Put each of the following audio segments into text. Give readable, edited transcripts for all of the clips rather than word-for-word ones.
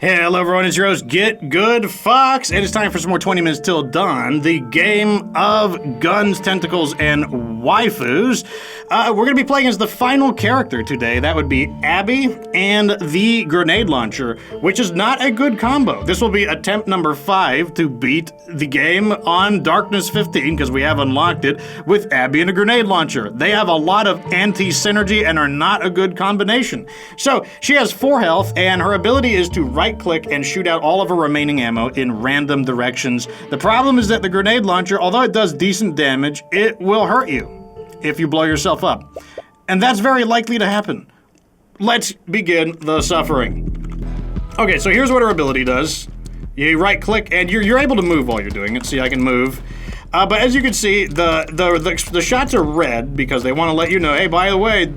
Hello everyone, it's your host, Get Good Fox, and it's time for some more 20 Minutes Till Dawn, the game of guns, tentacles, and waifus. We're going to be playing as the final character today. That would be Abby and the grenade launcher, which is not a good combo. This will be attempt number 5 to beat the game on Darkness 15, because we have unlocked it, with Abby and a grenade launcher. They have a lot of anti-synergy and are not a good combination. So, she has 4 health, and her ability is to right-click and shoot out all of her remaining ammo in random directions. The problem is that the grenade launcher, although it does decent damage, it will hurt you if you blow yourself up. And that's very likely to happen. Let's begin the suffering. Okay, so here's what her ability does. You right-click, and you're able to move while you're doing it. See, I can move. But as you can see, the shots are red because they want to let you know, hey, by the way,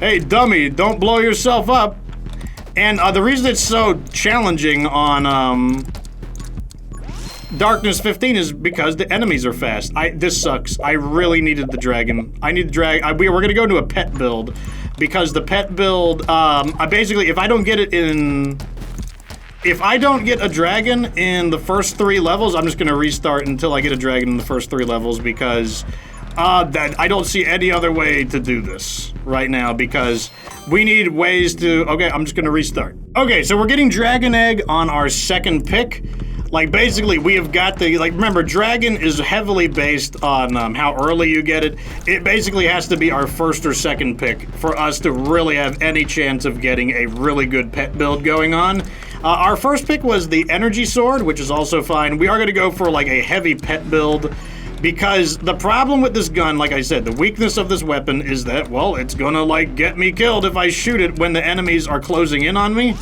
hey, dummy, don't blow yourself up. And the reason it's so challenging on Darkness 15 is because the enemies are fast. This sucks. I really needed the dragon. I need the dragon. We're gonna go into a pet build because the pet build, basically, if I don't get a dragon in the first 3 levels, I'm just gonna restart until I get a dragon in the first 3 levels because I don't see any other way to do this right now because we need ways to, okay, I'm just gonna restart. Okay, so we're getting Dragon Egg on our second pick. Like, basically, we have got the, like, remember, Dragon is heavily based on how early you get it. It basically has to be our first or second pick for us to really have any chance of getting a really good pet build going on. Our first pick was the Energy Sword, which is also fine. We are gonna go for, like, a heavy pet build. Because the problem with this gun, like I said, the weakness of this weapon is that, well, it's gonna, like, get me killed if I shoot it when the enemies are closing in on me.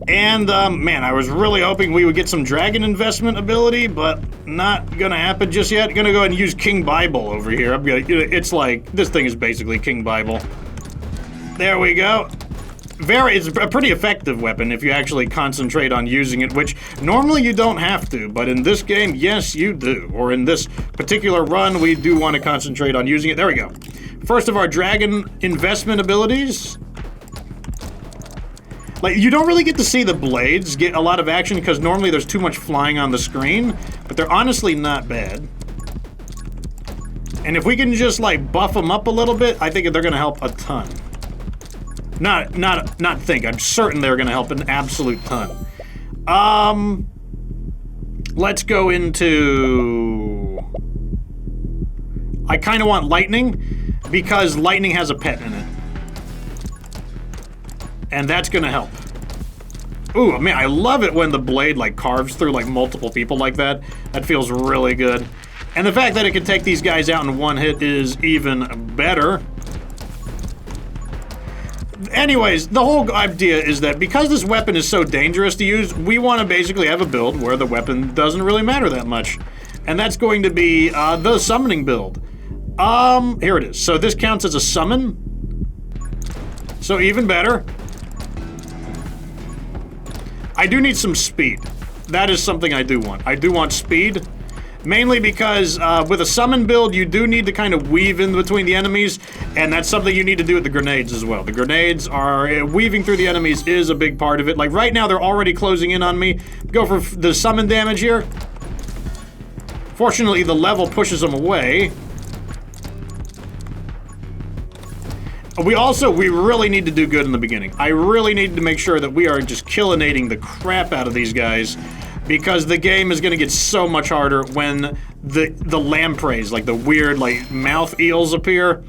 And, man, I was really hoping we would get some dragon investment ability, but not gonna happen just yet. Gonna go ahead and use King Bible over here. I'm gonna, it's like, this thing is basically King Bible. There we go. It's a pretty effective weapon if you actually concentrate on using it, which normally you don't have to, but in this game, yes, you do. Or in this particular run, we do want to concentrate on using it. There we go. First of our dragon investment abilities. Like, you don't really get to see the blades get a lot of action because normally there's too much flying on the screen, but they're honestly not bad. And if we can just, like, buff them up a little bit, I think they're going to help a ton. I'm certain they're gonna help an absolute ton. Let's go into... I kinda want lightning, because lightning has a pet in it. And that's gonna help. Ooh, man, I love it when the blade, like, carves through, like, multiple people like that. That feels really good. And the fact that it can take these guys out in one hit is even better. Anyways, the whole idea is that because this weapon is so dangerous to use, we want to basically have a build where the weapon doesn't really matter that much. And that's going to be the summoning build. Here it is. So this counts as a summon. So even better. I do need some speed. That is something I do want. I do want speed. Mainly because with a summon build, you do need to kind of weave in between the enemies, and that's something you need to do with the grenades as well. The grenades are, weaving through the enemies is a big part of it. Like right now, they're already closing in on me. Go for the summon damage here. Fortunately, the level pushes them away. We really need to do good in the beginning. I really need to make sure that we are just killinating the crap out of these guys. Because the game is going to get so much harder when the lampreys, like the weird, like, mouth eels appear.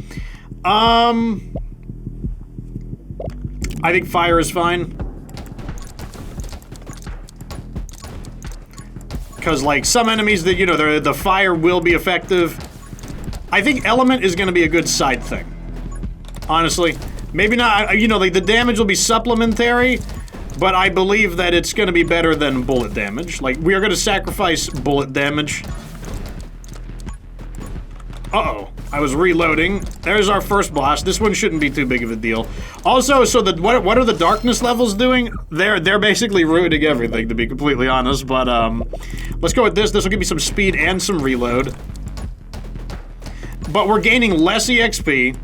I think fire is fine. Because, like, some enemies that, you know, the fire will be effective. I think element is going to be a good side thing. Honestly. Maybe not, you know, like, the damage will be supplementary. But I believe that it's going to be better than bullet damage. Like, we are going to sacrifice bullet damage. Uh-oh. I was reloading. There's our first boss. This one shouldn't be too big of a deal. Also, so what are the darkness levels doing? They're basically ruining everything, to be completely honest. But, let's go with this. This will give me some speed and some reload. But we're gaining less EXP.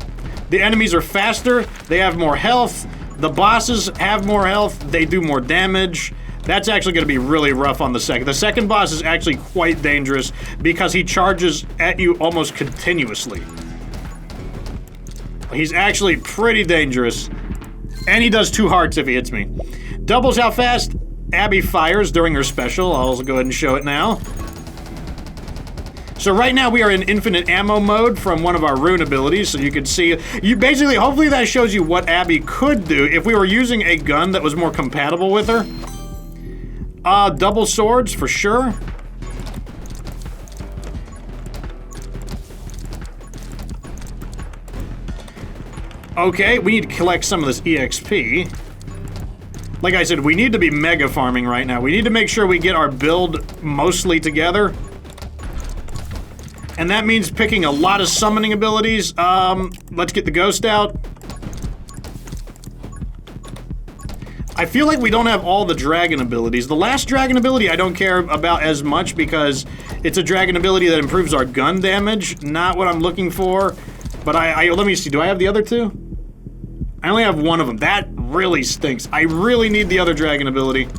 The enemies are faster. They have more health. The bosses have more health, they do more damage. That's actually going to be really rough on the second. The second boss is actually quite dangerous because he charges at you almost continuously. He's actually pretty dangerous. And he does 2 hearts if he hits me. Doubles how fast Abby fires during her special. I'll also go ahead and show it now. So right now we are in infinite ammo mode from one of our rune abilities, so you can see, basically, hopefully that shows you what Abby could do if we were using a gun that was more compatible with her. Double swords for sure. Okay, we need to collect some of this EXP. Like I said, we need to be mega farming right now. We need to make sure we get our build mostly together. And that means picking a lot of summoning abilities. Let's get the ghost out. I feel like we don't have all the dragon abilities. The last dragon ability I don't care about as much because it's a dragon ability that improves our gun damage. Not what I'm looking for. But let me see, do I have the other 2? I only have one of them. That really stinks. I really need the other dragon ability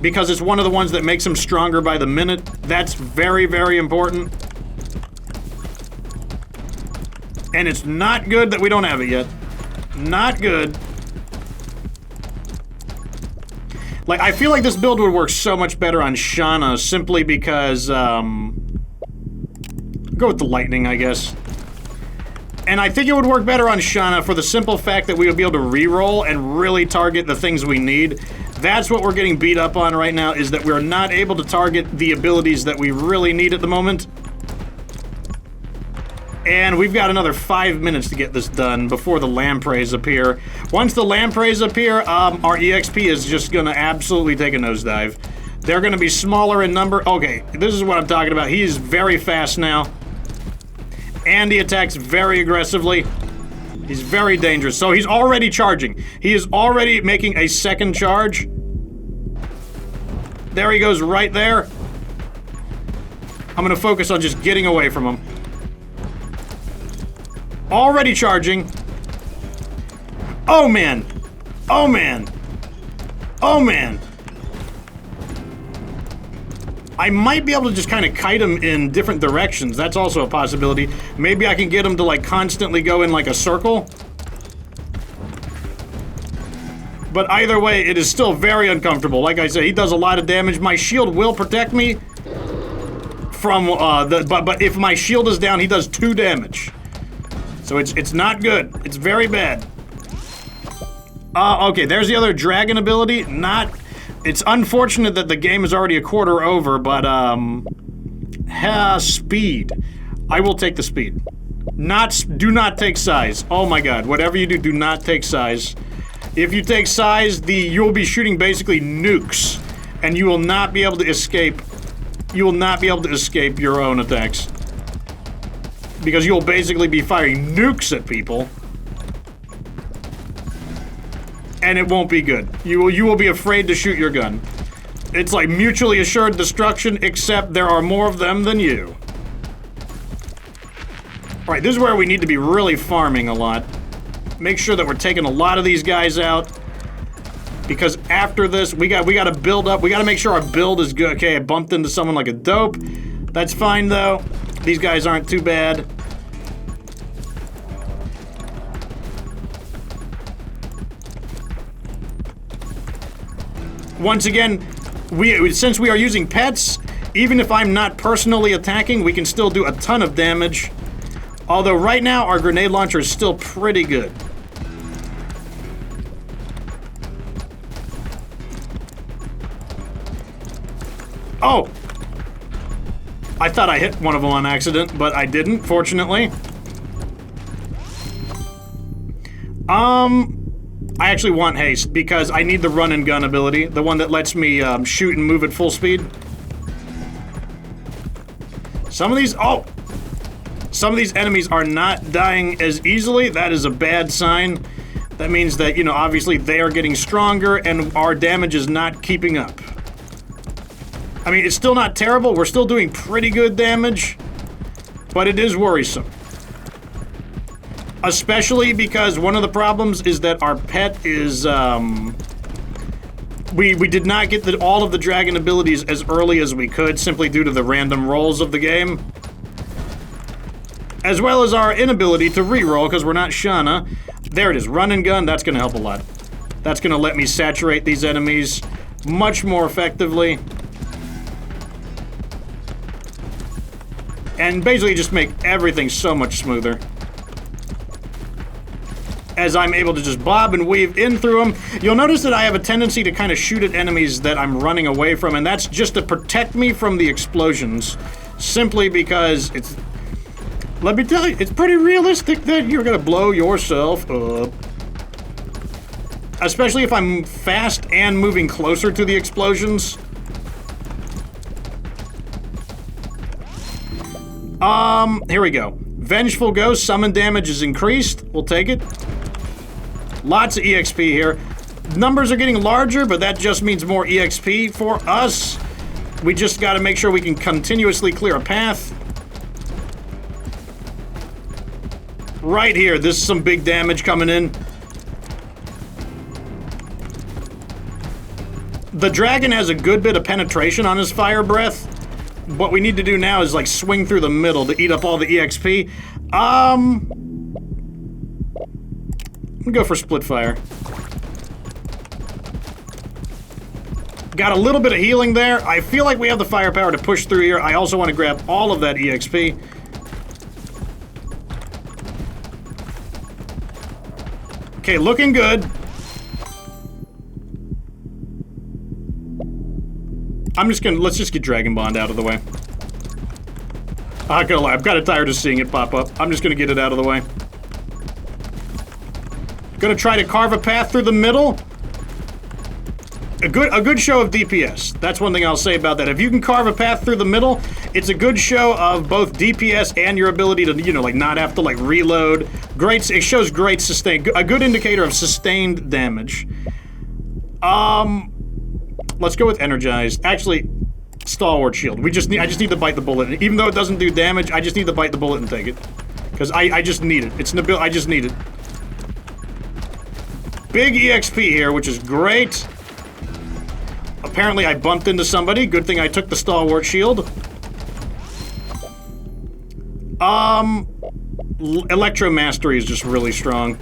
because it's one of the ones that makes him stronger by the minute. That's very, very important. And it's not good that we don't have it yet. Not good. Like, I feel like this build would work so much better on Shauna simply because, go with the lightning, I guess. And I think it would work better on Shauna for the simple fact that we would be able to reroll and really target the things we need. That's what we're getting beat up on right now, is that we're not able to target the abilities that we really need at the moment. And we've got another 5 minutes to get this done before the lampreys appear. Once the lampreys appear, our EXP is just gonna absolutely take a nosedive. They're gonna be smaller in number. Okay, this is what I'm talking about. He is very fast now. And he attacks very aggressively. He's very dangerous. So he's already charging. He is already making a second charge. There he goes right there. I'm gonna focus on just getting away from him. Already charging. Oh man. Oh man. Oh man. I might be able to just kind of kite him in different directions. That's also a possibility. Maybe I can get him to like constantly go in like a circle. But either way, it is still very uncomfortable. Like I said, he does a lot of damage. My shield will protect me from but if my shield is down, he does 2 damage. So it's not good. It's very bad. Okay, there's the other dragon ability. It's unfortunate that the game is already a quarter over, but speed. I will take the speed. Do not take size. Oh my god, whatever you do, do not take size. If you take size, you'll be shooting basically nukes, and you will not be able to escape. You will not be able to escape your own attacks. Because you'll basically be firing nukes at people. And it won't be good. You will be afraid to shoot your gun. It's like mutually assured destruction, except there are more of them than you. Alright, this is where we need to be really farming a lot. Make sure that we're taking a lot of these guys out. Because after this, we gotta build up. We gotta make sure our build is good. Okay, I bumped into someone like a dope. That's fine though. These guys aren't too bad. Once again, since we are using pets, even if I'm not personally attacking, we can still do a ton of damage. Although right now, our grenade launcher is still pretty good. Oh! I thought I hit one of them on accident, but I didn't, fortunately. I actually want haste because I need the run and gun ability, the one that lets me shoot and move at full speed. Some of these enemies are not dying as easily. That is a bad sign. That means that, you know, obviously they are getting stronger and our damage is not keeping up. I mean, it's still not terrible. We're still doing pretty good damage, but it is worrisome. Especially because one of the problems is that our pet is, we did not get all of the dragon abilities as early as we could, simply due to the random rolls of the game. As well as our inability to re-roll, because we're not Shauna. There it is, run and gun, that's gonna help a lot. That's gonna let me saturate these enemies much more effectively. And basically just make everything so much smoother. As I'm able to just bob and weave in through them. You'll notice that I have a tendency to kind of shoot at enemies that I'm running away from, and that's just to protect me from the explosions. Simply because it's... Let me tell you, it's pretty realistic that you're gonna blow yourself up. Especially if I'm fast and moving closer to the explosions. Here we go. Vengeful Ghost, summon damage is increased. We'll take it. Lots of EXP here. Numbers are getting larger, but that just means more EXP for us. We just gotta make sure we can continuously clear a path. Right here, this is some big damage coming in. The dragon has a good bit of penetration on his fire breath. What we need to do now is like swing through the middle to eat up all the EXP. I'm gonna go for split fire. Got a little bit of healing there. I feel like we have the firepower to push through here. I also want to grab all of that EXP. Okay, looking good. Let's just get Dragon Bond out of the way. I'm not gonna lie, I'm kind of tired of seeing it pop up. I'm just gonna get it out of the way. Gonna try to carve a path through the middle. A good show of DPS. That's one thing I'll say about that. If you can carve a path through the middle, it's a good show of both DPS and your ability to, you know, like not have to like reload. It shows great sustain, a good indicator of sustained damage. Let's go with energized. Actually, stalwart shield. I just need to bite the bullet. Even though it doesn't do damage, I just need to bite the bullet and take it. Because I just need it. It's an ability, I just need it. Big EXP here, which is great. Apparently I bumped into somebody. Good thing I took the stalwart shield. Electro Mastery is just really strong.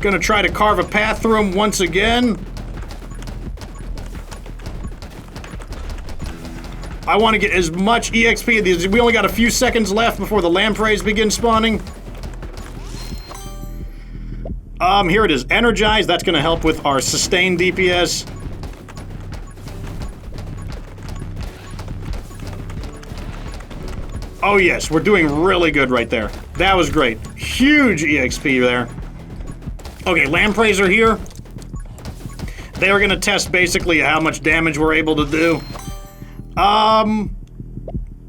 Gonna try to carve a path through him once again. I want to get as much EXP. We only got a few seconds left before the lampreys begin spawning. Here it is. Energized. That's gonna help with our sustained DPS. Oh yes, we're doing really good right there. That was great. Huge EXP there. Okay, lampreys are here. They are gonna test basically how much damage we're able to do.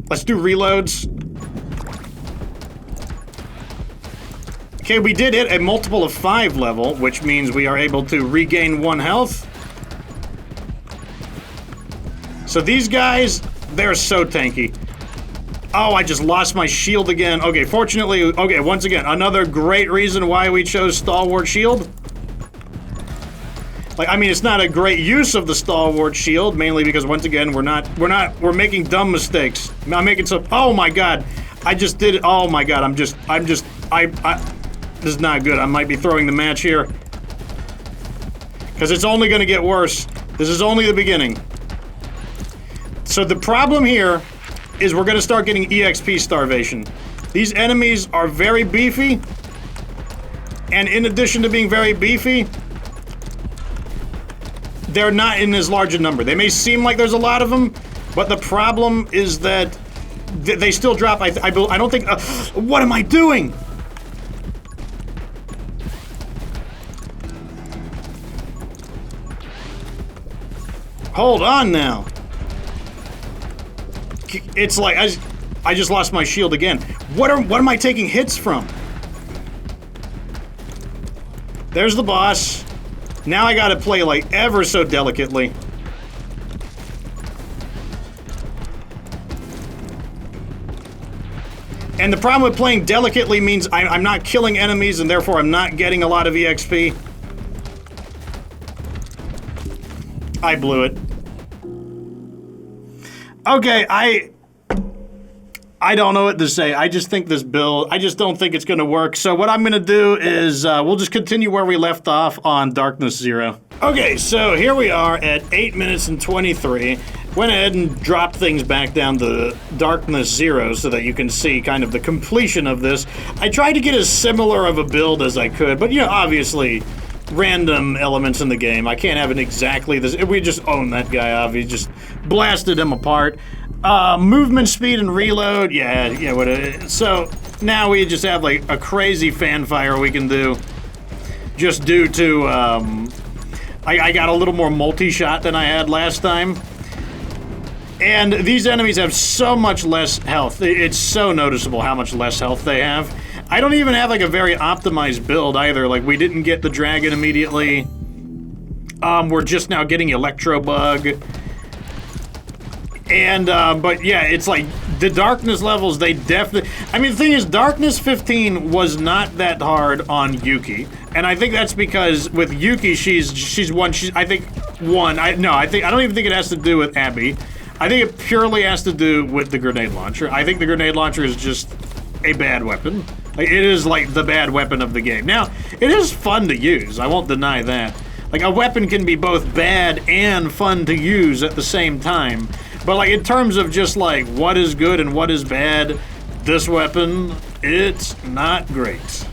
Let's do reloads. Okay, we did hit a multiple of 5 level, which means we are able to regain 1 health. So these guys, they're so tanky. Oh, I just lost my shield again. Okay, fortunately, okay, once again, another great reason why we chose Stalwart Shield. Like, I mean, it's not a great use of the Stalwart Shield, mainly because, once again, we're making dumb mistakes. I'm making some, oh my god, I just did it, oh my god, this is not good. I might be throwing the match here. Because it's only gonna get worse. This is only the beginning. So the problem here is we're gonna start getting EXP starvation. These enemies are very beefy, and in addition to being very beefy, they're not in as large a number. They may seem like there's a lot of them, but the problem is that they still drop. I don't think. What am I doing? Hold on now. It's like I just lost my shield again. What am I taking hits from? There's the boss. Now I gotta play like ever so delicately. And the problem with playing delicately means I'm not killing enemies, and therefore I'm not getting a lot of EXP. I blew it. Okay, I don't know what to say. I just think this build, I just don't think it's going to work. So what I'm going to do is we'll just continue where we left off on Darkness 0. Okay, so here we are at 8 minutes and 23. Went ahead and dropped things back down to Darkness 0 so that you can see kind of the completion of this. I tried to get as similar of a build as I could, but you know, obviously, random elements in the game. I can't have it exactly this. We just own that guy, obviously. Just blasted him apart. Movement speed and reload, yeah, what so now we just have like a crazy fanfire we can do just due to, I got a little more multi-shot than I had last time. And these enemies have so much less health. It's so noticeable how much less health they have. I don't even have like a very optimized build either. Like we didn't get the dragon immediately. We're just now getting Electro Bug. And, but yeah, it's like, the darkness levels, they definitely... I mean, the thing is, Darkness 15 was not that hard on Yuki. And I think that's because with Yuki, I don't even think it has to do with Abby. I think it purely has to do with the grenade launcher. I think the grenade launcher is just a bad weapon. Like, it is like the bad weapon of the game. Now, it is fun to use, I won't deny that. Like, a weapon can be both bad and fun to use at the same time. But like in terms of just like what is good and what is bad, this weapon, it's not great.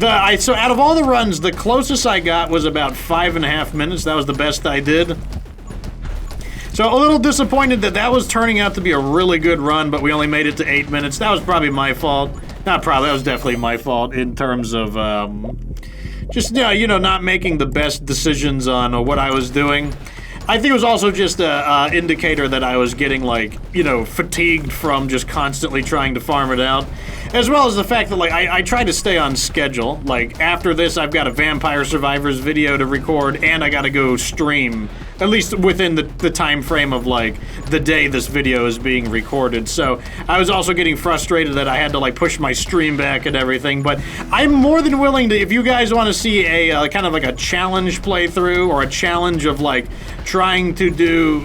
So out of all the runs, the closest I got was about 5.5 minutes. That was the best I did. So a little disappointed that was turning out to be a really good run, but we only made it to 8 minutes. That was probably my fault. Not probably, that was definitely my fault in terms of just, you know, not making the best decisions on what I was doing. I think it was also just an indicator that I was getting, like, you know, fatigued from just constantly trying to farm it out. As well as the fact that, like, I try to stay on schedule. Like, after this, I've got a Vampire Survivors video to record, and I gotta go stream, at least within the time frame of, like, the day this video is being recorded. So, I was also getting frustrated that I had to, like, push my stream back and everything. But I'm more than willing to, if you guys want to see a kind of like a challenge playthrough, or a challenge of, like, trying to do,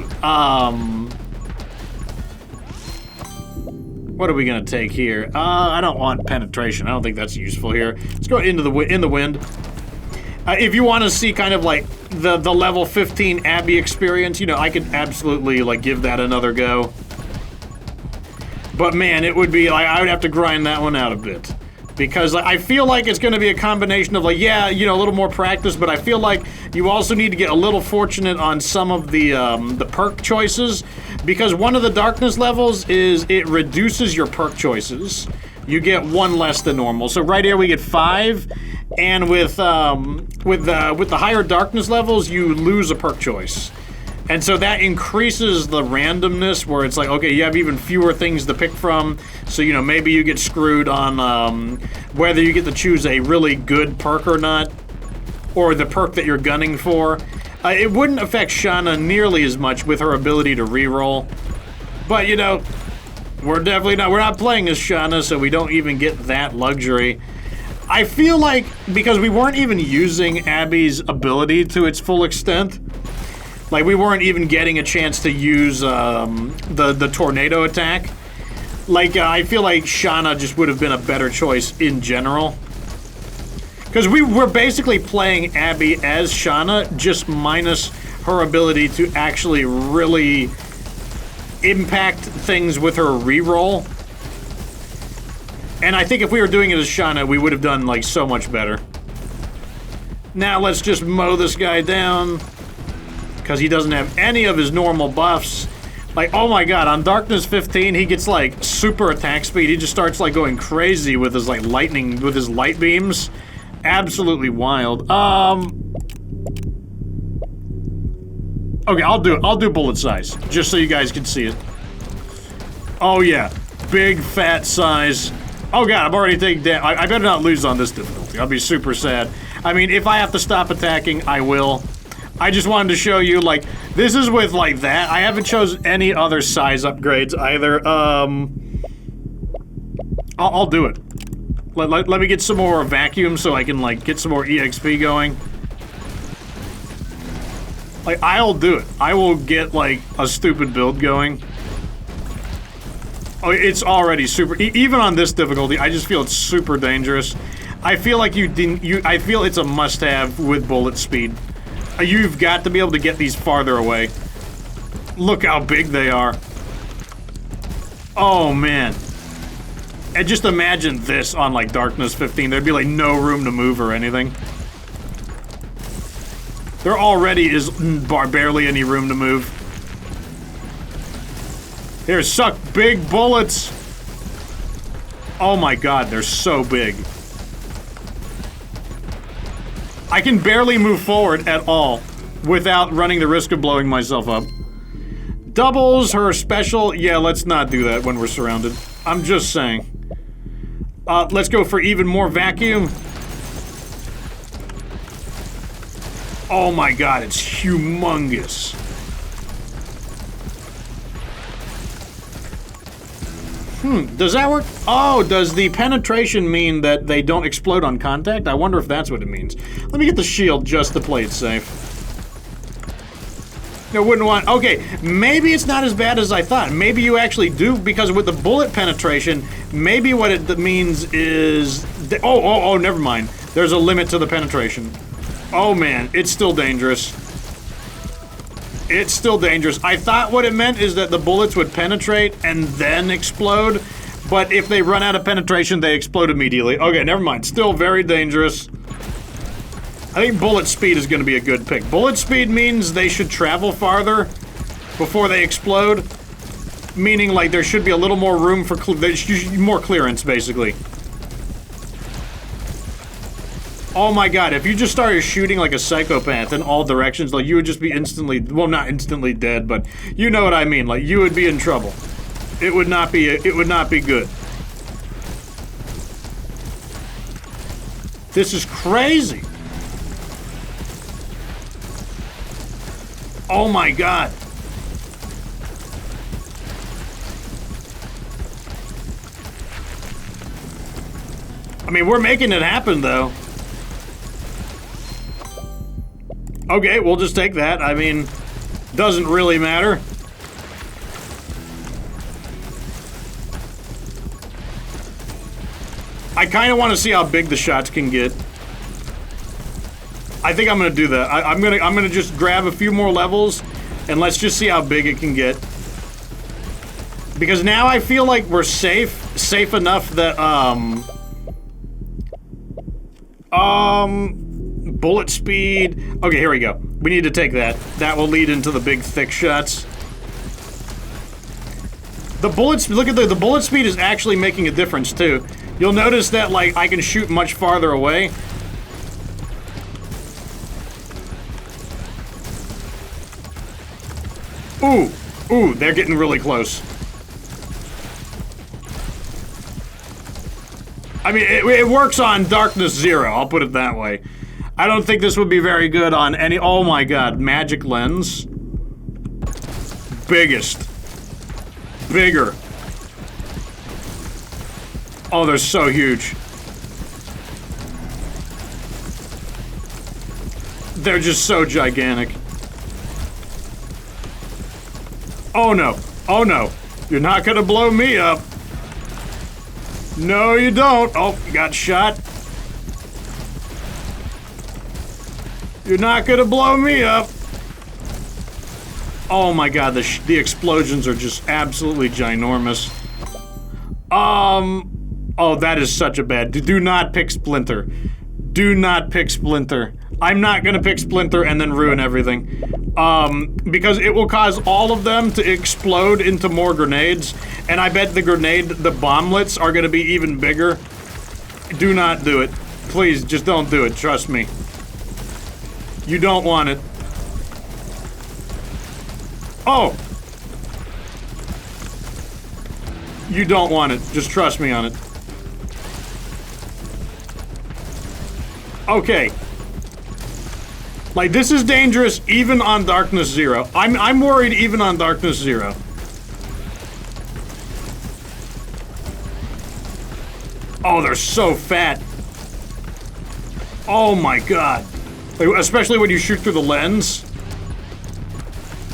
what are we gonna take here? I don't want penetration. I don't think that's useful here. Let's go in the wind. If you want to see kind of like the level 15 Abby experience, you know, I could absolutely like give that another go. But man, it would be like, I would have to grind that one out a bit. Because I feel like it's going to be a combination of like, yeah, you know, a little more practice, but I feel like you also need to get a little fortunate on some of the perk choices, because one of the darkness levels is it reduces your perk choices. You get one less than normal. So right here we get 5, and with the higher darkness levels, you lose a perk choice. And so that increases the randomness, where it's like, okay, you have even fewer things to pick from. So, you know, maybe you get screwed on whether you get to choose a really good perk or not, or the perk that you're gunning for. It wouldn't affect Shauna nearly as much with her ability to reroll. But, you know, we're not playing as Shauna, so we don't even get that luxury. I feel like, because we weren't even using Abby's ability to its full extent, like, we weren't even getting a chance to use the tornado attack. Like, I feel like Shauna just would have been a better choice in general. Because we're basically playing Abby as Shauna, just minus her ability to actually really impact things with her reroll. And I think if we were doing it as Shauna, we would have done, like, so much better. Now let's just mow this guy down, because he doesn't have any of his normal buffs. Like, oh my god, on Darkness 15, he gets, like, super attack speed. He just starts, like, going crazy with his, like, lightning, with his light beams. Absolutely wild. Okay, I'll do bullet size, just so you guys can see it. Oh yeah, big fat size. Oh god, I'm already taking damage. I better not lose on this difficulty. I'll be super sad. I mean, if I have to stop attacking, I will. I just wanted to show you, like, this is with, like, that. I haven't chosen any other size upgrades either. I'll do it. Let me get some more vacuum so I can, like, get some more EXP going. Like, I'll do it. I will get, like, a stupid build going. Oh, it's already super... even on this difficulty, I just feel it's super dangerous. I feel like I feel it's a must-have with bullet speed. You've got to be able to get these farther away. Look how big they are. Oh, man. And just imagine this on, like, Darkness 15. There'd be, like, no room to move or anything. There already is barely any room to move. Here, suck big bullets! Oh my god, they're so big. I can barely move forward at all without running the risk of blowing myself up. Doubles her special. Yeah, let's not do that when we're surrounded. I'm just saying. Let's go for even more vacuum. Oh my god, it's humongous. Does that work? Oh, does the penetration mean that they don't explode on contact? I wonder if that's what it means. Let me get the shield just to play it safe. I wouldn't want... okay, maybe it's not as bad as I thought. Maybe you actually do, because with the bullet penetration, maybe what it means is... oh, never mind. There's a limit to the penetration. Oh man, it's still dangerous. It's still dangerous. I thought what it meant is that the bullets would penetrate and then explode, but if they run out of penetration, they explode immediately. Okay, never mind. Still very dangerous. I think bullet speed is going to be a good pick. Bullet speed means they should travel farther before they explode, meaning like there should be a little more room for more clearance, basically. Oh my god, if you just started shooting like a psychopath in all directions, like, you would just be instantly, well, not instantly dead, but you know what I mean, like, you would be in trouble. It would not be good. This is crazy. Oh my god. I mean, we're making it happen, though. Okay, we'll just take that. I mean, doesn't really matter. I kind of want to see how big the shots can get. I think I'm gonna do that. I'm gonna just grab a few more levels, and let's just see how big it can get. Because now I feel like we're safe enough that bullet speed. Okay, here we go. We need to take that. That will lead into the big thick shots. The bullets, look at the bullet speed is actually making a difference too. You'll notice that, like, I can shoot much farther away. Ooh, they're getting really close. I mean, it works on Darkness 0, I'll put it that way. I don't think this would be very good on any... oh my god, magic lens. Biggest. Bigger. Oh, they're so huge. They're just so gigantic. Oh no. Oh no. You're not gonna blow me up. No, you don't. Oh, you got shot. You're not gonna blow me up. Oh my god, the explosions are just absolutely ginormous. Oh, that is such a bad... do not pick Splinter. Do not pick Splinter. I'm not gonna pick Splinter and then ruin everything. Because it will cause all of them to explode into more grenades, and I bet the bomblets are gonna be even bigger. Do not do it. Please, just don't do it. Trust me. You don't want it. Oh! You don't want it. Just trust me on it. Okay. Like, this is dangerous even on Darkness 0. I'm worried even on Darkness 0. Oh, they're so fat. Oh my god. Like, especially when you shoot through the lens.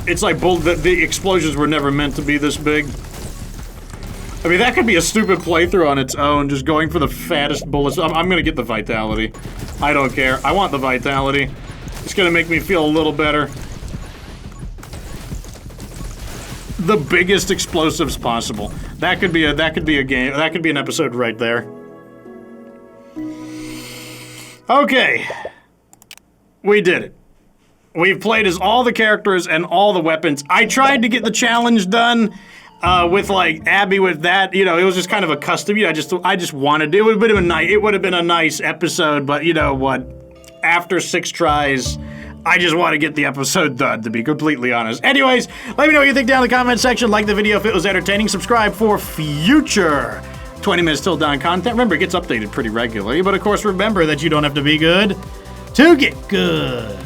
It's like the explosions were never meant to be this big. I mean, that could be a stupid playthrough on its own, just going for the fattest bullets. I'm gonna get the Vitality. I don't care. I want the Vitality. It's gonna make me feel a little better. The biggest explosives possible. That could be a game. That could be an episode right there. Okay. We did it. We've played as all the characters and all the weapons. I tried to get the challenge done with like Abby with that. You know, it was just kind of a custom. You know, I just wanted it would have been a nice episode, but you know what? After 6 tries, I just want to get the episode done, to be completely honest. Anyways, let me know what you think down in the comment section. Like the video if it was entertaining. Subscribe for future 20 Minutes Till Dawn content. Remember, it gets updated pretty regularly. But of course, remember that you don't have to be good to get good.